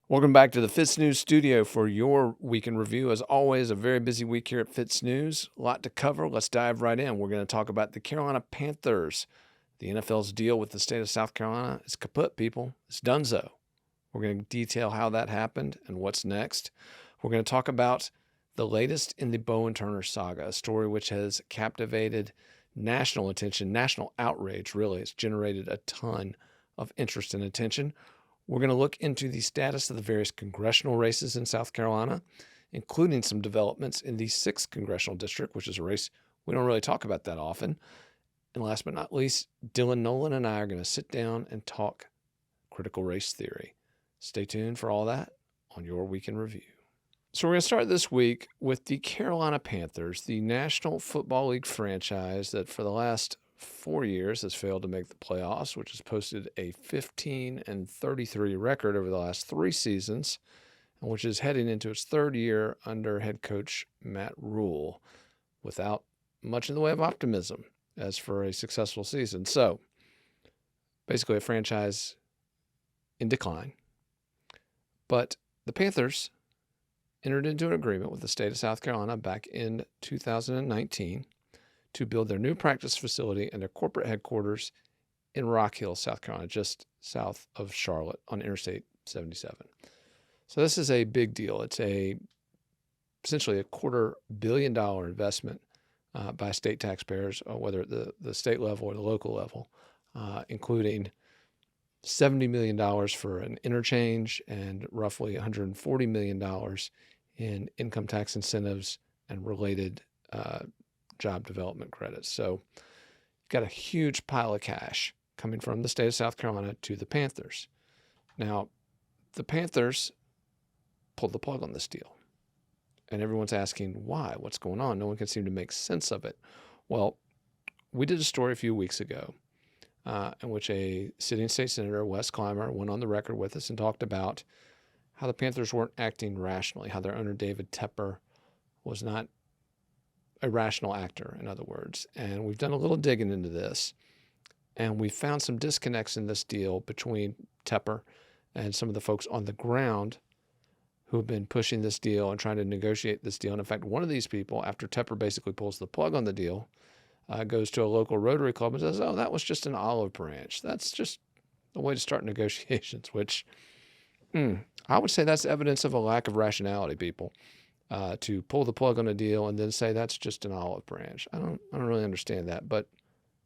Welcome back to the FITSNews studio for your week in review. As always, a very busy week here at FITSNews. A lot to cover. Let's dive right in. We're going to talk about the Carolina Panthers. The NFL's deal with the state of South Carolina is kaput, people. It's donezo. We're going to detail how that happened and what's next. We're going to talk about the latest in the Bowen Turner saga, a story which has captivated national attention, national outrage, really. It's generated a ton of interest and attention. We're going to look into the status of the various congressional races in South Carolina, including some developments in the 6th congressional district, which is a race we don't really talk about that often. And last but not least, Dylan Nolan and I are going to sit down and talk critical race theory. Stay tuned for all that on your Week in Review. So we're going to start this week with the Carolina Panthers, the National Football League franchise that for the last 4 years has failed to make the playoffs, which has posted a 15-33 record over the last 3 seasons, and which is heading into its 3rd year under head coach Matt Rule, without much in the way of optimism as for a successful season. So, basically a franchise in decline. But the Panthers entered into an agreement with the state of South Carolina back in 2019 to build their new practice facility and their corporate headquarters in Rock Hill, South Carolina, just south of Charlotte on Interstate 77. So this is a big deal. It's essentially a $250 million investment by state taxpayers, whether at the state level or the local level, including $70 million for an interchange and roughly $140 million in income tax incentives and related job development credits. So you've got a huge pile of cash coming from the state of South Carolina to the Panthers. Now, the Panthers pulled the plug on this deal. And everyone's asking why, what's going on? No one can seem to make sense of it. Well, we did a story a few weeks ago in which a sitting state senator, Wes Clyburn, went on the record with us and talked about how the Panthers weren't acting rationally, how their owner, David Tepper, was not a rational actor, in other words. And we've done a little digging into this, and we found some disconnects in this deal between Tepper and some of the folks on the ground who have been pushing this deal and trying to negotiate this deal. And in fact, one of these people, after Tepper basically pulls the plug on the deal, goes to a local Rotary Club and says, oh, that was just an olive branch. That's just a way to start negotiations, which I would say that's evidence of a lack of rationality, people. To pull the plug on a deal and then say that's just an olive branch. I don't really understand that. But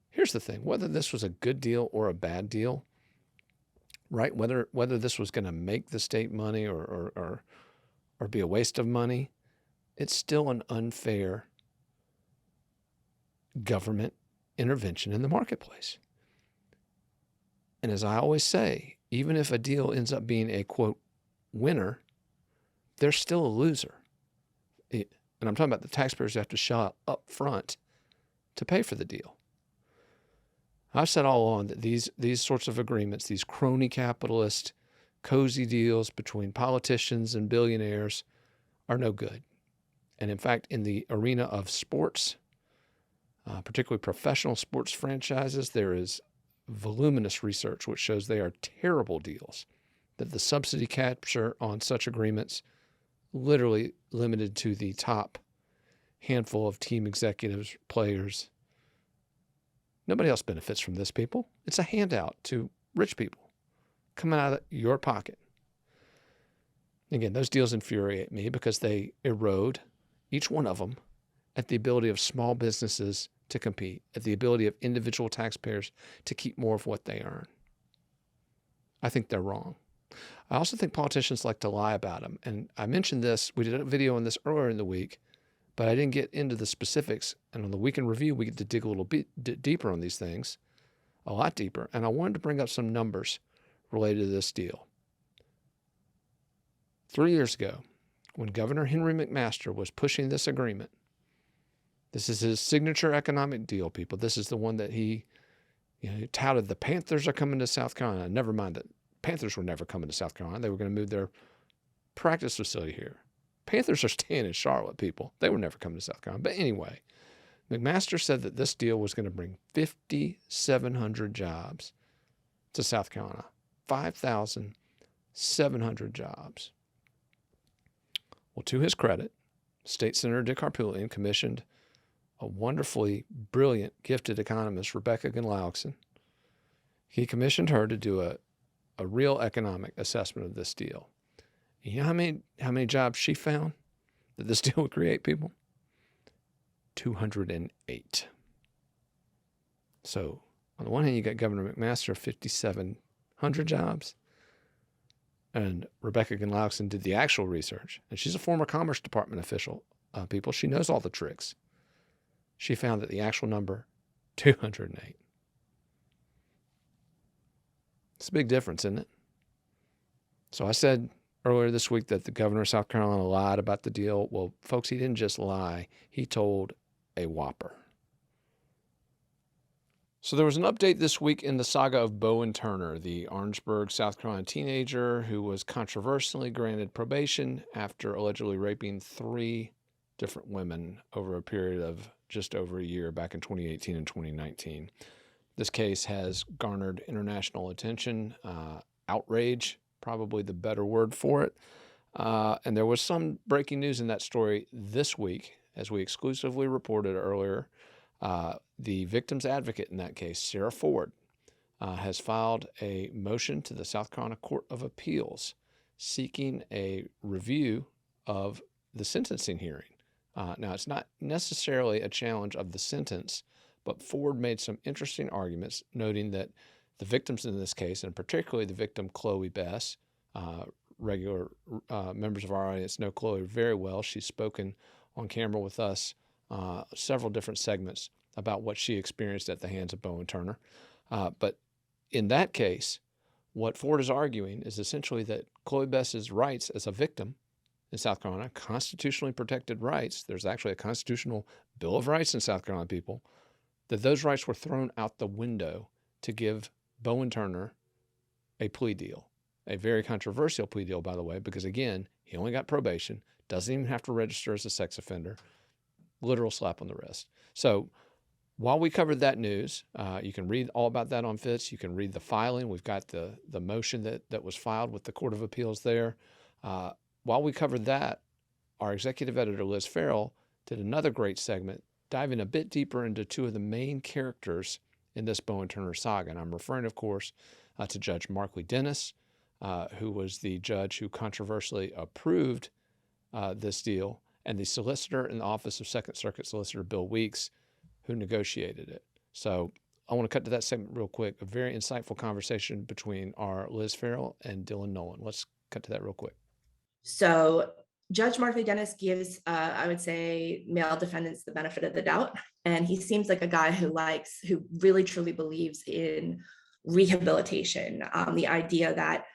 here's the thing: whether this was a good deal or a bad deal, right? Whether this was going to make the state money or be a waste of money, it's still an unfair government intervention in the marketplace. And as I always say, even if a deal ends up being a quote winner, they're still a loser. And I'm talking about the taxpayers who have to shell out up front to pay for the deal. I've said all along that these sorts of agreements, these crony-capitalist, cozy deals between politicians and billionaires are no good. And in fact, in the arena of sports, particularly professional sports franchises, there is voluminous research which shows they are terrible deals, that the subsidy capture on such agreements literally limited to the top handful of team executives, players. Nobody else benefits from this, people. It's a handout to rich people coming out of your pocket. Again, those deals infuriate me because they erode, each one of them, at the ability of small businesses to compete, at the ability of individual taxpayers to keep more of what they earn. I think they're wrong. I also think politicians like to lie about them. And I mentioned this, we did a video on this earlier in the week, but I didn't get into the specifics. And on the Week in Review, we get to dig a little bit deeper on these things, a lot deeper. And I wanted to bring up some numbers related to this deal. 3 years ago, when Governor Henry McMaster was pushing this agreement, this is his signature economic deal, people. This is the one that he touted the Panthers are coming to South Carolina. Never mind that Panthers were never coming to South Carolina. They were going to move their practice facility here. Panthers are staying in Charlotte, people. They were never coming to South Carolina. But anyway, McMaster said that this deal was going to bring 5,700 jobs to South Carolina, 5,000 700 jobs. Well, to his credit, State Senator Dick Harpootlian commissioned a wonderfully brilliant, gifted economist, Rebecca Gunlaugson. He commissioned her to do a real economic assessment of this deal. You know how many jobs she found that this deal would create, people? 208. So on the one hand, you got Governor McMaster, 5,700 jobs. And Rebecca Gunlaugson did the actual research. And she's a former Commerce Department official, people. She knows all the tricks. She found that the actual number, 208. It's a big difference, isn't it? So I said earlier this week that the governor of South Carolina lied about the deal. Well, folks, he didn't just lie. He told a whopper. So there was an update this week in the saga of Bowen Turner, the Orangeburg, South Carolina teenager who was controversially granted probation after allegedly raping 3 different women over a period of just over a year back in 2018 and 2019. This case has garnered international attention, outrage, probably the better word for it. And there was some breaking news in that story this week, as we exclusively reported earlier. The victim's advocate in that case, Sarah Ford, has filed a motion to the South Carolina Court of Appeals seeking a review of the sentencing hearing. Now, it's not necessarily a challenge of the sentence, but Ford made some interesting arguments, noting that the victims in this case, and particularly the victim, Chloe Bess, regular members of our audience know Chloe very well. She's spoken on camera with us several different segments about what she experienced at the hands of Bowen Turner. But in that case, what Ford is arguing is essentially that Chloe Bess's rights as a victim in South Carolina, constitutionally protected rights, there's actually a constitutional Bill of Rights in South Carolina, people, that those rights were thrown out the window to give Bowen Turner a plea deal. A very controversial plea deal, by the way, because again, he only got probation, doesn't even have to register as a sex offender. Literal slap on the wrist. So while we covered that news, you can read all about that on Fitz. You can read the filing. We've got the motion that was filed with the Court of Appeals there. While we covered that, our executive editor, Liz Farrell, did another great segment, diving a bit deeper into 2 of the main characters in this Bowen Turner saga. And I'm referring, of course, to Judge Markley Dennis, who was the judge who controversially approved this deal, and the solicitor in the Office of Second Circuit Solicitor Bill Weeks, who negotiated it. So I want to cut to that segment real quick. A very insightful conversation between our Liz Farrell and Dylan Nolan. Let's cut to that real quick. So Judge Markley Dennis gives, I would say, male defendants the benefit of the doubt. And he seems like a guy who really truly believes in rehabilitation, the idea that,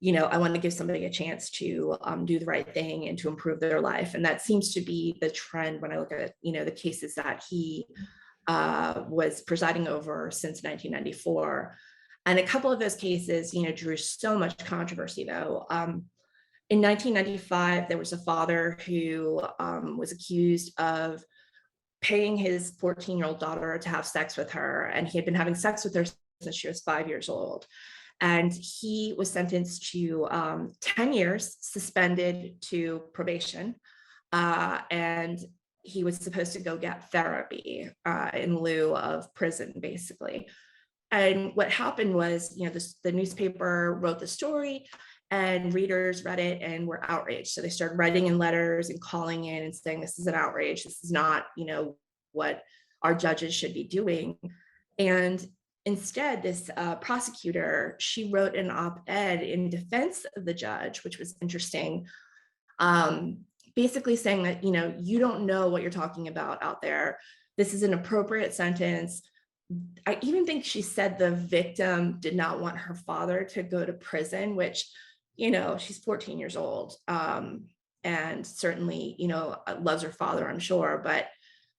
I want to give somebody a chance to do the right thing and to improve their life. And that seems to be the trend when I look at, the cases that he was presiding over since 1994. And a couple of those cases, drew so much controversy, though. In 1995, there was a father who was accused of paying his 14-year-old daughter to have sex with her. And he had been having sex with her since she was 5 years old. And he was sentenced to 10 years, suspended to probation. And he was supposed to go get therapy in lieu of prison, basically. And what happened was, the newspaper wrote the story and readers read it and were outraged. So they started writing in letters and calling in and saying, this is an outrage. This is not, what our judges should be doing. And instead, this prosecutor, she wrote an op-ed in defense of the judge, which was interesting, basically saying that, you don't know what you're talking about out there. This is an appropriate sentence. I even think she said the victim did not want her father to go to prison, which, she's 14 years old, and certainly, loves her father, I'm sure, but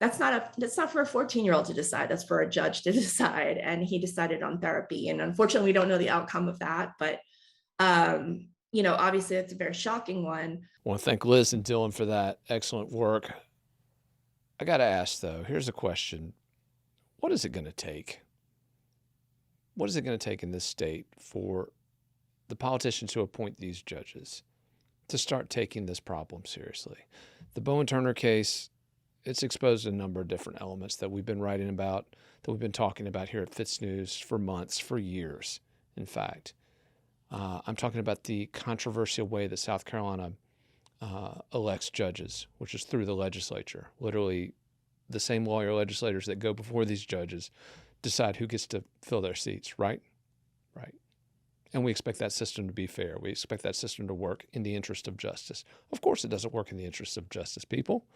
that's not for a 14-year-old to decide. That's for a judge to decide. And he decided on therapy. And unfortunately, we don't know the outcome of that. But, obviously, it's a very shocking one. I want to thank Liz and Dylan for that excellent work. I got to ask, though, here's a question. What is it going to take? What is it going to take in this state for the politicians who appoint these judges to start taking this problem seriously. The Bowen Turner case, it's exposed a number of different elements that we've been writing about, that we've been talking about here at FITSNews for months, for years, in fact. I'm talking about the controversial way that South Carolina elects judges, which is through the legislature. Literally, the same lawyer-legislators that go before these judges decide who gets to fill their seats, right? Right. And we expect that system to be fair. We expect that system to work in the interest of justice. Of course, it doesn't work in the interest of justice, people.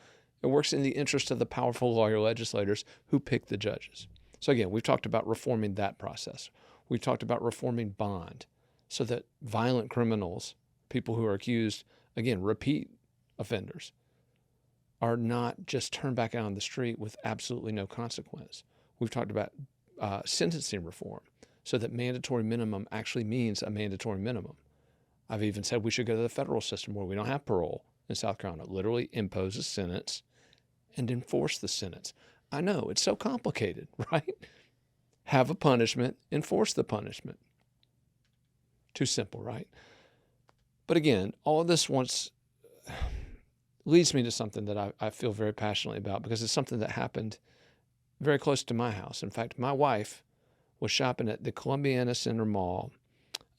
It works in the interest of the powerful lawyer-legislators who pick the judges. So again, we've talked about reforming that process. We've talked about reforming bond so that violent criminals, people who are accused, again, repeat offenders, are not just turned back out on the street with absolutely no consequence. We've talked about sentencing reform so that mandatory minimum actually means a mandatory minimum. I've even said we should go to the federal system where we don't have parole in South Carolina. Literally impose a sentence and enforce the sentence. I know, it's so complicated, right? Have a punishment, enforce the punishment. Too simple, right? But again, all of this leads me to something that I feel very passionately about, because it's something that happened very close to my house. In fact, my wife was shopping at the Columbiana Mall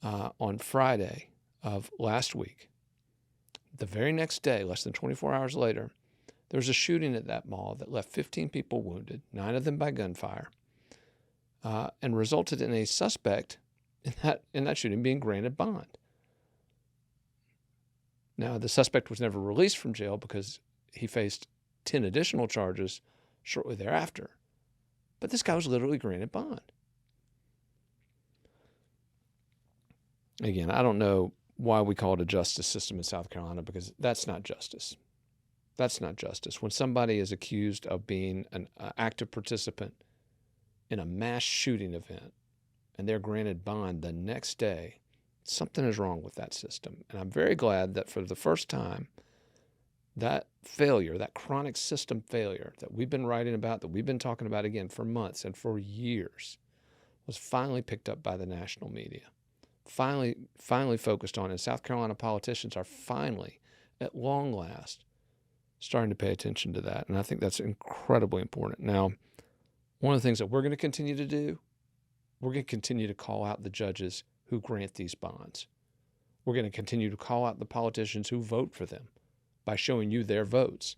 on Friday of last week. The very next day, less than 24 hours later, there was a shooting at that mall that left 15 people wounded, 9 of them by gunfire, and resulted in a suspect in that shooting being granted bond. Now, the suspect was never released from jail because he faced 10 additional charges shortly thereafter. But this guy was literally granted bond. Again, I don't know why we call it a justice system in South Carolina, because that's not justice. That's not justice. When somebody is accused of being an active participant in a mass shooting event and they're granted bond the next day, something is wrong with that system. And I'm very glad that for the first time, that failure, that chronic system failure that we've been writing about, that we've been talking about again for months and for years, was finally picked up by the national media. Finally focused on, and South Carolina politicians are finally, at long last, starting to pay attention to that. And I think that's incredibly important. Now, one of the things that we're going to continue to do, we're going to continue to call out the judges who grant these bonds. We're going to continue to call out the politicians who vote for them by showing you their votes.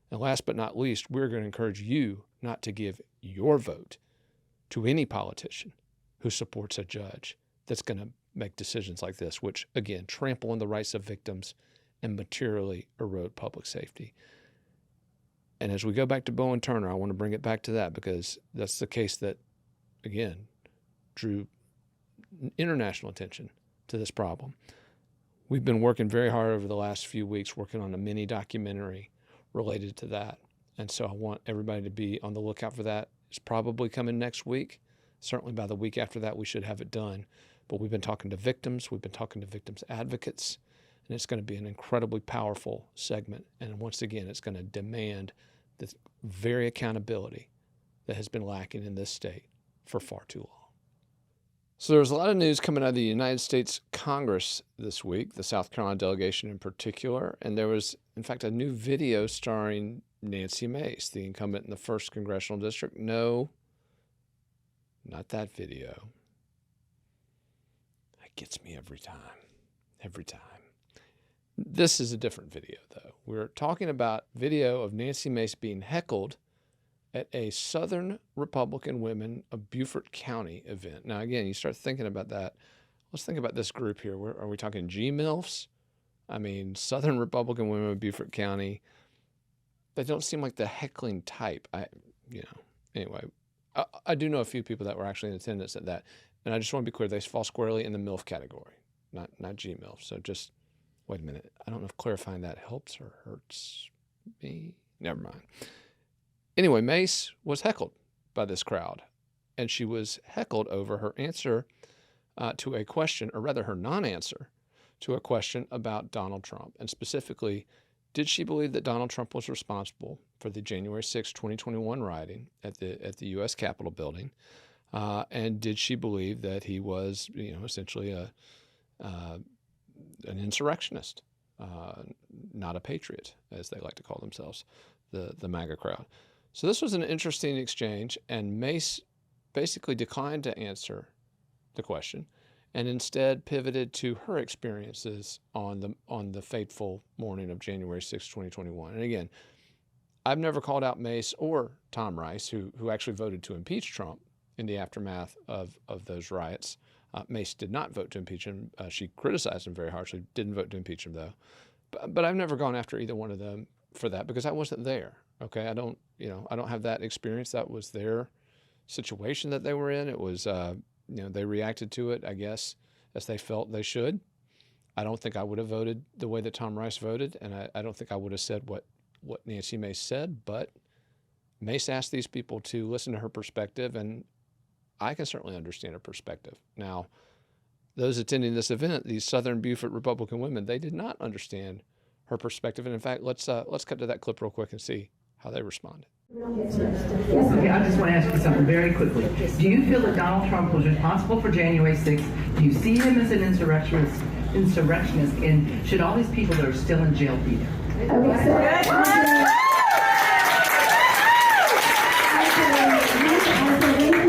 And last but not least, we're going to encourage you not to give your vote to any politician who supports a judge that's going to make decisions like this, which, again, trample on the rights of victims and materially erode public safety. And as we go back to Bowen Turner, I want to bring it back to that, because that's the case that, again, drew international attention to this problem. We've been working very hard over the last few weeks, working on a mini documentary related to that. And so I want everybody to be on the lookout for that. It's probably coming next week. Certainly by the week after that, we should have it done. But we've been talking to victims. We've been talking to victims advocates. And it's going to be an incredibly powerful segment. And once again, it's going to demand the very accountability that has been lacking in this state for far too long. So there was a lot of news coming out of the United States Congress this week, the South Carolina delegation in particular. And there was, in fact, a new video starring Nancy Mace, the incumbent in the 1st Congressional District. No, not that video. That gets me every time. Every time. This is a different video, though. We're talking about video of Nancy Mace being heckled at a Southern Republican Women of Beaufort County event. Now, again, you start thinking about that. Let's think about this group here. Are we talking G-MILFs? I mean, Southern Republican Women of Beaufort County. They don't seem like the heckling type. Anyway, I do know a few people that were actually in attendance at that. And I just want to be clear, they fall squarely in the MILF category, not G-MILF. So just wait a minute. I don't know if clarifying that helps or hurts me. Never mind. Anyway, Mace was heckled by this crowd, and she was heckled over her answer to a question, or rather her non-answer to a question about Donald Trump. And specifically, did she believe that Donald Trump was responsible for the January 6, 2021 rioting at the U.S. Capitol building? And did she believe that he was, essentially an insurrectionist, not a patriot, as they like to call themselves, the MAGA crowd. So this was an interesting exchange, and Mace basically declined to answer the question and instead pivoted to her experiences on the fateful morning of January 6, 2021. And again, I've never called out Mace or Tom Rice, who actually voted to impeach Trump in the aftermath of those riots. Mace did not vote to impeach him. She criticized him very harshly, didn't vote to impeach him, though. But I've never gone after either one of them for that because I wasn't there. Okay, I don't have that experience. That was their situation that they were in. It was, they reacted to it, I guess, as they felt they should. I don't think I would have voted the way that Tom Rice voted, and I don't think I would have said what Nancy Mace said, but Mace asked these people to listen to her perspective, and I can certainly understand her perspective. Now, those attending this event, these Southern Beaufort Republican women, they did not understand her perspective. And in fact, let's cut to that clip real quick and see how they responded. Okay, I just want to ask you something very quickly. Do you feel that Donald Trump was responsible for January 6th? Do you see him as an insurrectionist? And should all these people that are still in jail be there? Okay, so as a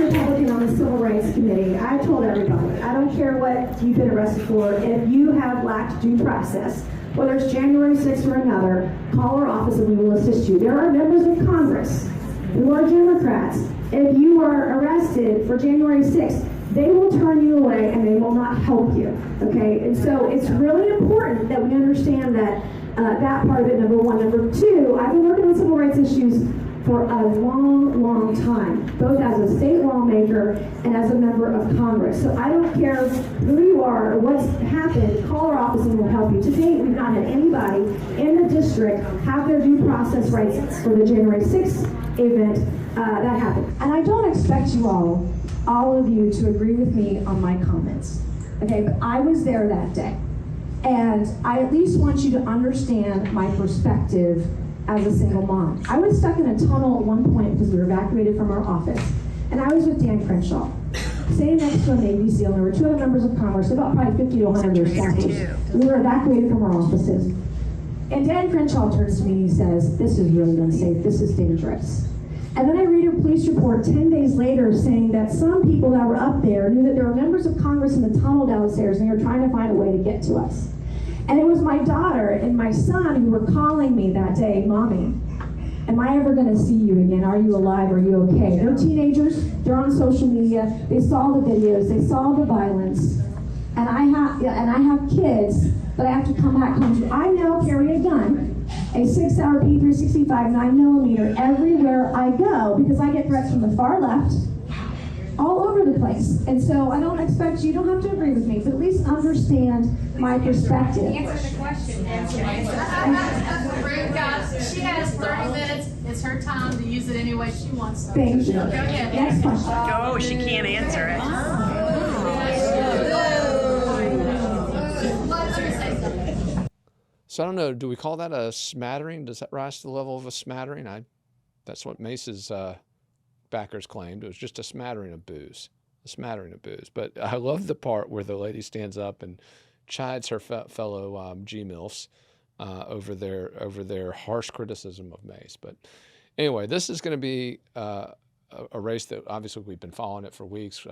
Republican on the Civil Rights Committee, I told everybody, I don't care what you've been arrested for. If you have lacked due process, whether it's January 6th or another, call our office and we will assist you. There are members of Congress who are Democrats. If you are arrested for January 6th, they will turn you away and they will not help you, okay? And so it's really important that we understand that that part of it, number one. Number two, I've been working on civil rights issues for a long, long time, both as a state lawmaker and as a member of Congress. So I don't care who you are or what's happened, call our office and we'll help you. To date, we've not had anybody in the district have their due process rights for the January 6th event that happened. And I don't expect you all of you to agree with me on my comments, okay? But I was there that day. And I at least want you to understand my perspective as a single mom. I was stuck in a tunnel at one point because we were evacuated from our office. And I was with Dan Crenshaw, sitting next to a Navy SEAL, and there were two other members of Congress, about probably 50 to 100 of their staffers. We were evacuated from our offices. And Dan Crenshaw turns to me and he says, "This is really unsafe, this is dangerous." And then I read a police report 10 days later saying that some people that were up there knew that there were members of Congress in the tunnel downstairs and they were trying to find a way to get to us. And it was my daughter and my son who were calling me that day, "Mommy, am I ever going to see you again? Are you alive? Are you okay?" They're teenagers, they're on social media, they saw the videos, they saw the violence. And I have kids that I have to come back home to. I now carry a gun, a 6-hour P365 9mm everywhere I go because I get threats from the far left, all over the place. And so I don't expect you don't have to agree with me, but at least understand my perspective. Answer the question. Rude guys. She has 30 minutes. It's her time to use it any way she wants to. Thank you. Go ahead. Next question. Oh, she can't answer it. So I don't know, do we call that a smattering? Does that rise to the level of a smattering? That's what Mace's backers claimed. It was just a smattering of booze, But I love the part where the lady stands up and chides her fellow G-MILFs over their harsh criticism of Mace. But anyway, this is going to be a race that obviously we've been following it for weeks.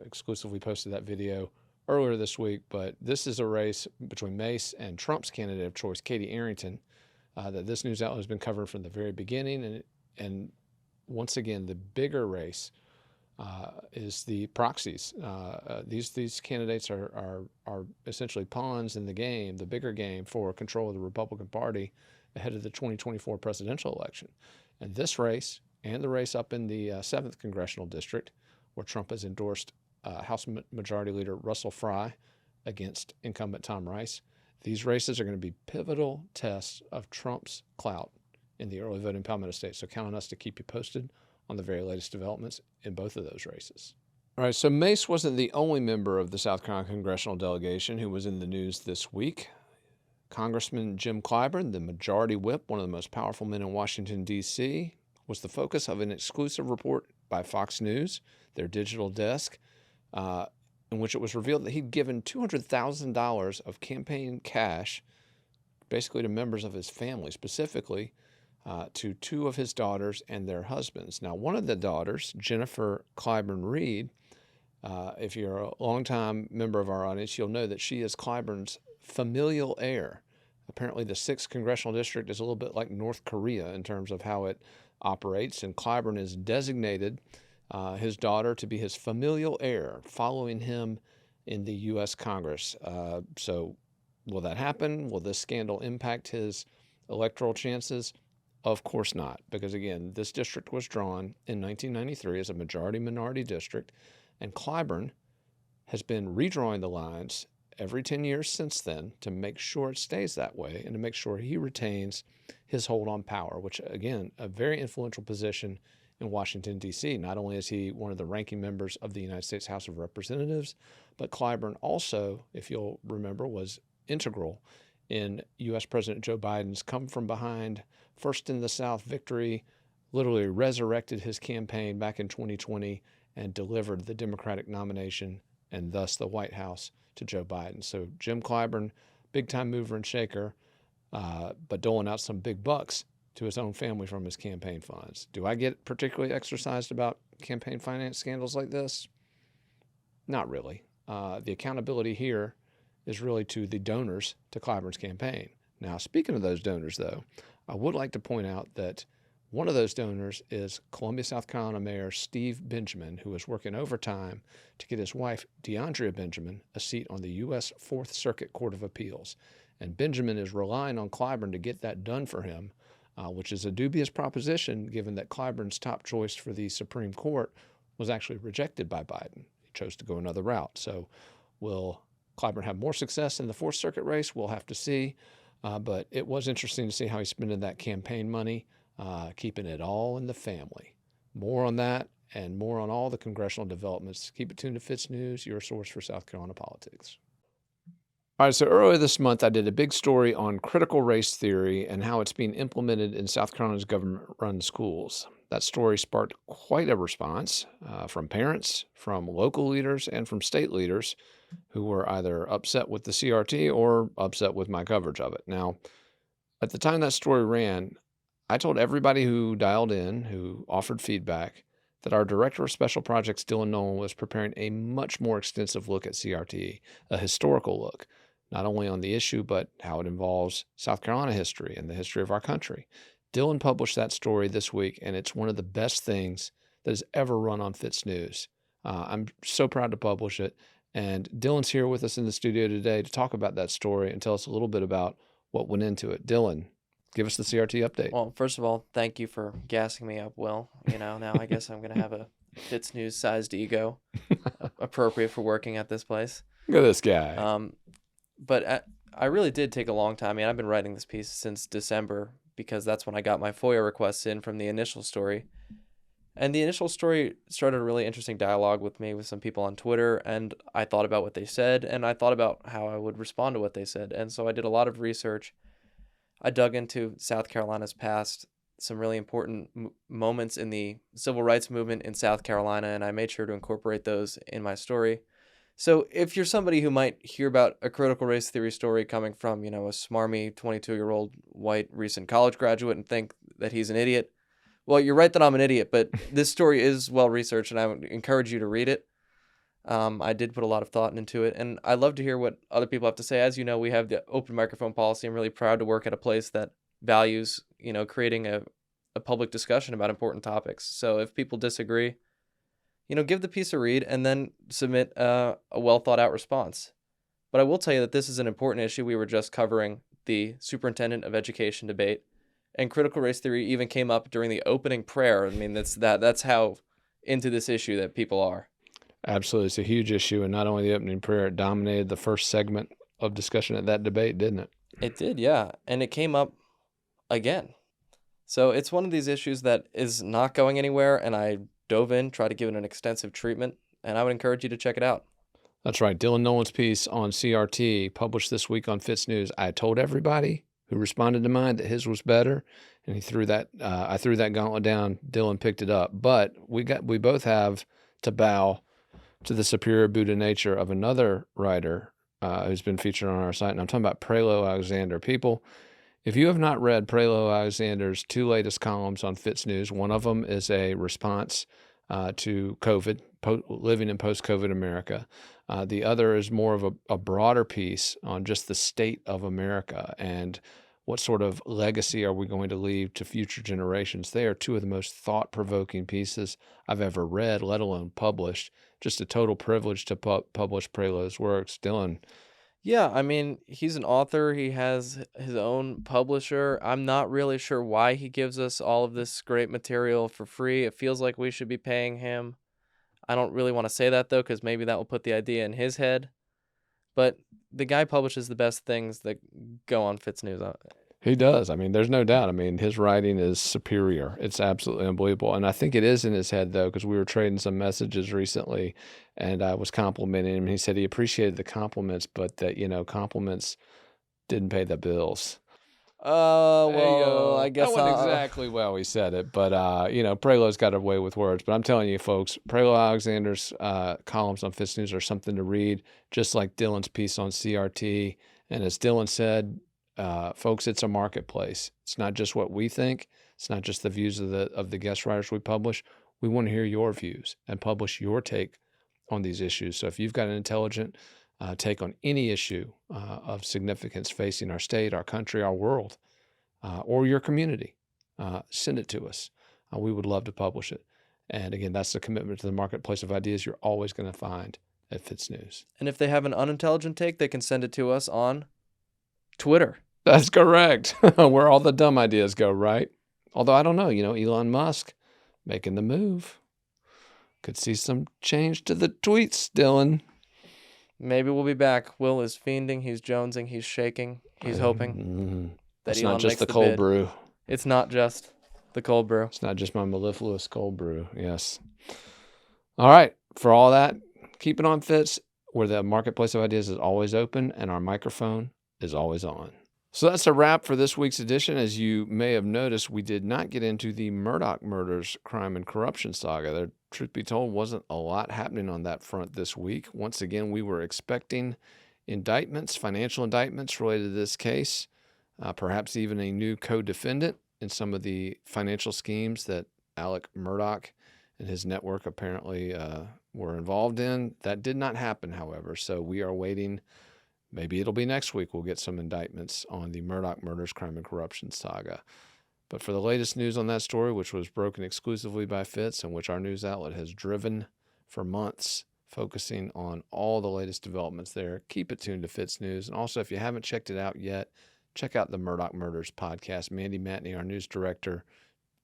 Exclusively posted that video earlier this week, but this is a race between Mace and Trump's candidate of choice, Katie Arrington, that this news outlet has been covering from the very beginning. And once again, the bigger race is the proxies. These candidates are essentially pawns in the game, the bigger game for control of the Republican Party ahead of the 2024 presidential election. And this race and the race up in the 7th Congressional District, where Trump has endorsed House Majority Leader Russell Fry against incumbent Tom Rice. These races are going to be pivotal tests of Trump's clout in the early vote in Palmetto State. So count on us to keep you posted on the very latest developments in both of those races. All right, so Mace wasn't the only member of the South Carolina congressional delegation who was in the news this week. Congressman Jim Clyburn, the majority whip, one of the most powerful men in Washington, D.C., was the focus of an exclusive report by Fox News, their digital desk. in which it was revealed that he'd given $200,000 of campaign cash, basically to members of his family, specifically to two of his daughters and their husbands. Now, one of the daughters, Jennifer Clyburn Reed, if you're a longtime member of our audience, you'll know that she is Clyburn's familial heir. Apparently, the 6th Congressional District is a little bit like North Korea in terms of how it operates, and Clyburn has designated his daughter to be his familial heir, following him in the U.S. Congress. So will that happen? Will this scandal impact his electoral chances? Of course not, because again, this district was drawn in 1993 as a majority-minority district, and Clyburn has been redrawing the lines every 10 years since then to make sure it stays that way and to make sure he retains his hold on power, which, again, a very influential position in Washington, D.C. Not only is he one of the ranking members of the United States House of Representatives, but Clyburn also, if you'll remember, was integral in U.S. President Joe Biden's come-from-behind, first-in-the-South victory, literally resurrected his campaign back in 2020 and delivered the Democratic nomination and thus the White House to Joe Biden. So Jim Clyburn, big-time mover and shaker, but doling out some big bucks to his own family from his campaign funds. Do I get particularly exercised about campaign finance scandals like this? Not really. The accountability here is really to the donors to Clyburn's campaign. Now, speaking of those donors, though, I would like to point out that one of those donors is Columbia, South Carolina Mayor Steve Benjamin, who is working overtime to get his wife, DeAndrea Benjamin, a seat on the U.S. Fourth Circuit Court of Appeals. And Benjamin is relying on Clyburn to get that done for him, which is a dubious proposition given that Clyburn's top choice for the Supreme Court was actually rejected by Biden. He chose to go another route. So will Clyburn have more success in the Fourth Circuit race? We'll have to see. But it was interesting to see how he's spending that campaign money, keeping it all in the family. More on that and more on all the congressional developments. Keep it tuned to FITSNews, your source for South Carolina politics. All right, so earlier this month, I did a big story on critical race theory and how it's being implemented in South Carolina's government-run schools. That story sparked quite a response from parents, from local leaders, and from state leaders who were either upset with the CRT or upset with my coverage of it. Now, at the time that story ran, I told everybody who dialed in, who offered feedback, that our Director of Special Projects, Dylan Nolan, was preparing a much more extensive look at CRT, a historical look, not only on the issue, but how it involves South Carolina history and the history of our country. Dylan published that story this week, and it's one of the best things that has ever run on FITSNews. I'm so proud to publish it. And Dylan's here with us in the studio today to talk about that story and tell us a little bit about what went into it. Dylan, give us the CRT update. Well, first of all, thank you for gassing me up, Will. Now I guess I'm going to have a FITSNews-sized ego, appropriate for working at this place. Look at this guy. But I really did take a long time. I mean, I've been writing this piece since December because that's when I got my FOIA requests in from the initial story. And the initial story started a really interesting dialogue with me with some people on Twitter, and I thought about what they said, and I thought about how I would respond to what they said. And so I did a lot of research. I dug into South Carolina's past, some really important moments in the civil rights movement in South Carolina, and I made sure to incorporate those in my story. So if you're somebody who might hear about a critical race theory story coming from, a smarmy 22-year-old white recent college graduate and think that he's an idiot, well, you're right that I'm an idiot, but this story is well-researched, and I would encourage you to read it. I did put a lot of thought into it, and I love to hear what other people have to say. As you know, we have the open microphone policy. I'm really proud to work at a place that values, creating a public discussion about important topics. So if people disagree, give the piece a read and then submit a well-thought-out response. But I will tell you that this is an important issue. We were just covering the superintendent of education debate, and critical race theory even came up during the opening prayer. I mean, that's how into this issue that people are. Absolutely. It's a huge issue, and not only the opening prayer, it dominated the first segment of discussion at that debate, didn't it? It did, yeah. And it came up again. So it's one of these issues that is not going anywhere, and I dove in, tried to give it an extensive treatment, and I would encourage you to check it out. That's right. Dylan Nolan's piece on CRT, published this week on FITSNews. I told everybody who responded to mine that his was better, and he threw that. I threw that gauntlet down. Dylan picked it up, but we both have to bow to the superior Buddha nature of another writer who's been featured on our site, and I'm talking about Prelo Alexander. People, if you have not read Prelo Alexander's 2 latest columns on FITSNews, one of them is a response to COVID, living in post-COVID America. The other is more of a broader piece on just the state of America and what sort of legacy are we going to leave to future generations. They are 2 of the most thought-provoking pieces I've ever read, let alone published. Just a total privilege to publish Prelo's works. Dylan. Yeah, I mean, he's an author. He has his own publisher. I'm not really sure why he gives us all of this great material for free. It feels like we should be paying him. I don't really want to say that, though, because maybe that will put the idea in his head. But the guy publishes the best things that go on FITSNews. He does. I mean, there's no doubt. I mean, his writing is superior. It's absolutely unbelievable. And I think it is in his head, though, because we were trading some messages recently, and I was complimenting him. He said he appreciated the compliments, but that, compliments didn't pay the bills. Well, I guess that wasn't exactly well he said it, but Prelo's got a way with words. But I'm telling you, folks, Prelo Alexander's columns on FITSNews are something to read, just like Dylan's piece on CRT. And as Dylan said, folks, it's a marketplace. It's not just what we think. It's not just the views of the guest writers we publish. We want to hear your views and publish your take on these issues. So if you've got an intelligent take on any issue of significance facing our state, our country, our world, or your community, send it to us. We would love to publish it. And again, that's the commitment to the marketplace of ideas you're always going to find at FITSNews. And if they have an unintelligent take, they can send it to us on Twitter. That's correct. Where all the dumb ideas go, right? Although I don't know, Elon Musk making the move. Could see some change to the tweets, Dylan. Maybe we'll be back. Will is fiending. He's jonesing. He's shaking. He's hoping that it's Elon not just makes the the cold bid. brew. It's not just the cold brew. It's not just my mellifluous cold brew. Yes. All right. For all that, keep it on Fits, where the marketplace of ideas is always open and our microphone is always on. So that's a wrap for this week's edition. As you may have noticed, we did not get into the Murdaugh murders, crime and corruption saga. There, truth be told, wasn't a lot happening on that front this week. Once again, we were expecting indictments, financial indictments related to this case, perhaps even a new co-defendant in some of the financial schemes that Alec Murdaugh and his network apparently were involved in. That did not happen, however, so we are waiting. Maybe it'll be next week we'll get some indictments on the Murdaugh murders, crime and corruption saga. But for the latest news on that story, which was broken exclusively by Fitz and which our news outlet has driven for months, focusing on all the latest developments there, keep it tuned to Fitz News. And also, if you haven't checked it out yet, check out the Murdaugh Murders podcast. Mandy Matney, our news director,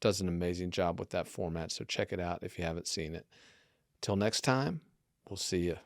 does an amazing job with that format, so check it out if you haven't seen it. Till next time, we'll see you.